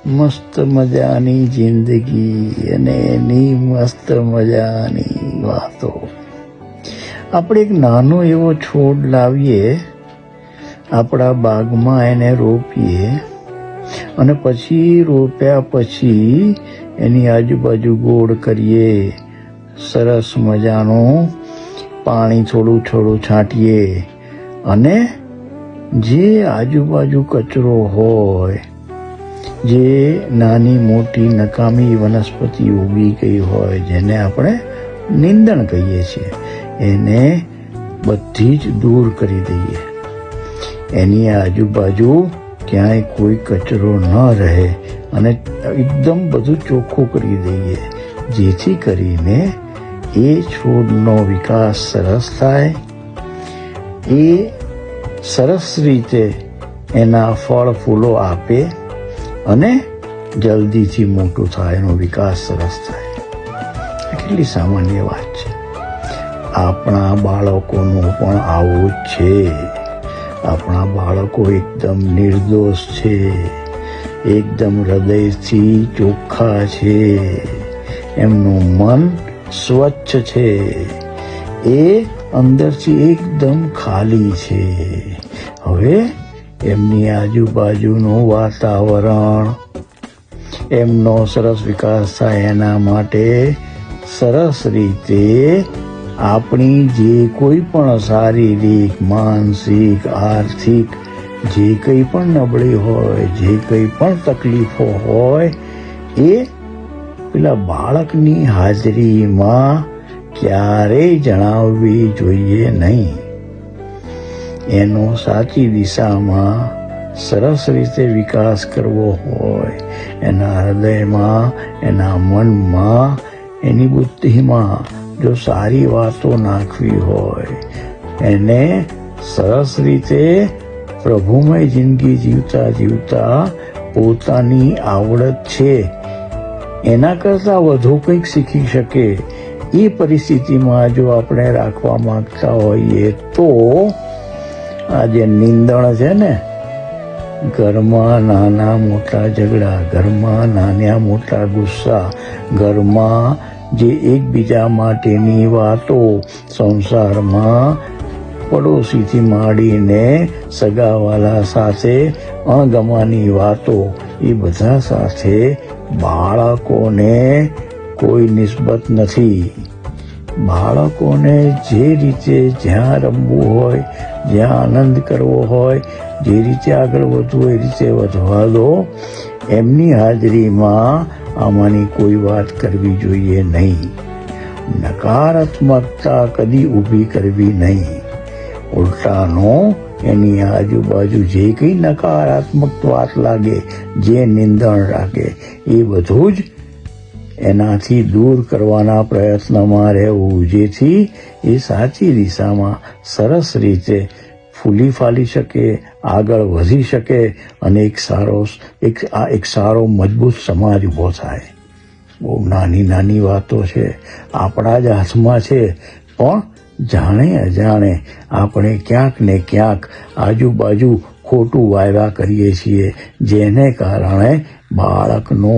મસ્ત મજાની જિંદગી અને એની મસ્ત મજાની વાતો. આપણે એક નાનો એવો છોડ લાવીએ, આપણા બાગમાં એને રોપીએ અને પછી રોપ્યા પછી એની આજુબાજુ ગોળ કરીએ, સરસ મજાનું પાણી થોડું થોડું છાંટીએ અને જે આજુબાજુ કચરો હોય, જે નાની મોટી નકામી વનસ્પતિ ઉગી ગઈ હોય, જેને આપણે નિંદણ કહીએ છીએ, એને બધી જ દૂર કરી દઈએ. એની આજુબાજુ ક્યાંય કોઈ કચરો ન રહે અને એકદમ બધું ચોખ્ખું કરી દઈએ, જેથી કરીને એ છોડનો વિકાસ સરસ થાય, એ સરસ રીતે એના ફળ ફૂલો આપે અને જલ્દીથી મોટું થાય, એનો વિકાસ સરસ થાય. કેટલી સામાન્ય વાત છે. આપણા બાળકોનું પણ આવું જ છે. આપણા બાળકો એકદમ નિર્દોષ છે, એકદમ હૃદયથી ચોખ્ખા છે, એમનું મન સ્વચ્છ છે, એ અંદરથી એકદમ ખાલી છે. હવે એમની આજુબાજુનું વાતાવરણ, એમનો સરસ વિકાસ થાય એના માટે સરસ રીતે આપણી જે કોઈ પણ શારીરિક, માનસિક, આર્થિક જે કંઈ પણ નબળી હોય, જે કંઈ પણ તકલીફો હોય, એ પેલા બાળકની હાજરીમાં ક્યારેય જણાવવી જોઈએ નહીં. એનો સાચી દિશામાં સરસ રીતે વિકાસ કરવો હોય, એના હૃદયમાં, એના મનમાં, એની બુદ્ધિમાં જો સારી વાતો નાખવી હોય, એને સરસ રીતે પ્રભુમય જિંદગી જીવતા જીવતા પોતાની આવડત છે એના કરતાં વધુ કંઈક શીખી શકે, એ પરિસ્થિતિમાં જો આપણે રાખવા માંગતા હોઈએ તો આ જે નિંદણ છે ને, ઘરમાં નાના મોટા ઝઘડા, ઘરમાં નાના મોટા ગુસ્સા, ઘરમાં જે એકબીજા માટેની વાતો, સંસારમાં પડોશીથી માંડીને સગાવાલા સાથે અણગમાની વાતો, એ બધા સાથે બાળકોને કોઈ નિસ્બત નથી. બાળકોને જે રીતે જ્યાં રમવું હોય, જ્યાં આનંદ કરવો હોય, જે રીતે આગળ વધવું એ રીતે વધવા દો. એમની હાજરીમાં આમાંની કોઈ વાત કરવી જોઈએ નહીં. નકારાત્મકતા કદી ઊભી કરવી નહીં. ઉલટાનો એની આજુબાજુ જે કંઈ નકારાત્મક વાત લાગે, જે નિંદણ રાખે, એ બધું જ એનાથી દૂર કરવાના પ્રયત્નમાં રહેવું, જેથી એ સાચી દિશામાં સરસ રીતે ફૂલી ફાલી શકે, આગળ વધી શકે અને એક સારો મજબૂત સમાજ ઊભો થાય. બહુ નાની નાની વાતો છે, આપણા જ હાથમાં છે, પણ જાણે અજાણે આપણે ક્યાંક ને ક્યાંક આજુબાજુ ખોટું વાયવા કરીએ છીએ, જેને કારણે બાળકનો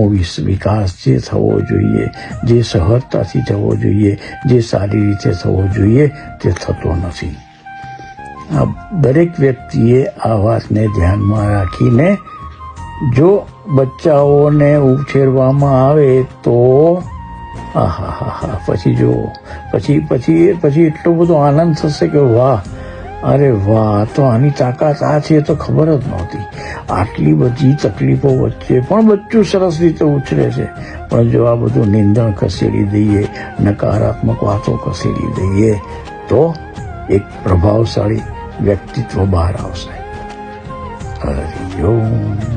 વિકાસ જે થવો જોઈએ, જે સહજતાથી થવો જોઈએ, જે સારી રીતે થવો જોઈએ, તે થતો નથી. આ દરેક વ્યક્તિએ આ વાતને ધ્યાનમાં રાખીને જો બચ્ચાઓને ઉછેરવામાં આવે તો પછી એટલો બધો આનંદ થશે કે વાહ, અરે વાહ, તો આની તાકાત આ છે તો ખબર જ નહોતી. આટલી બધી તકલીફો વચ્ચે પણ બચ્ચું સરસ રીતે ઉછરે છે. પણ જો આ બધું નિંદણ ખસેડી દઈએ, નકારાત્મક વાતો ખસેડી દઈએ, તો એક પ્રભાવશાળી વ્યક્તિત્વ બહાર આવશે. હરિ ઓમ.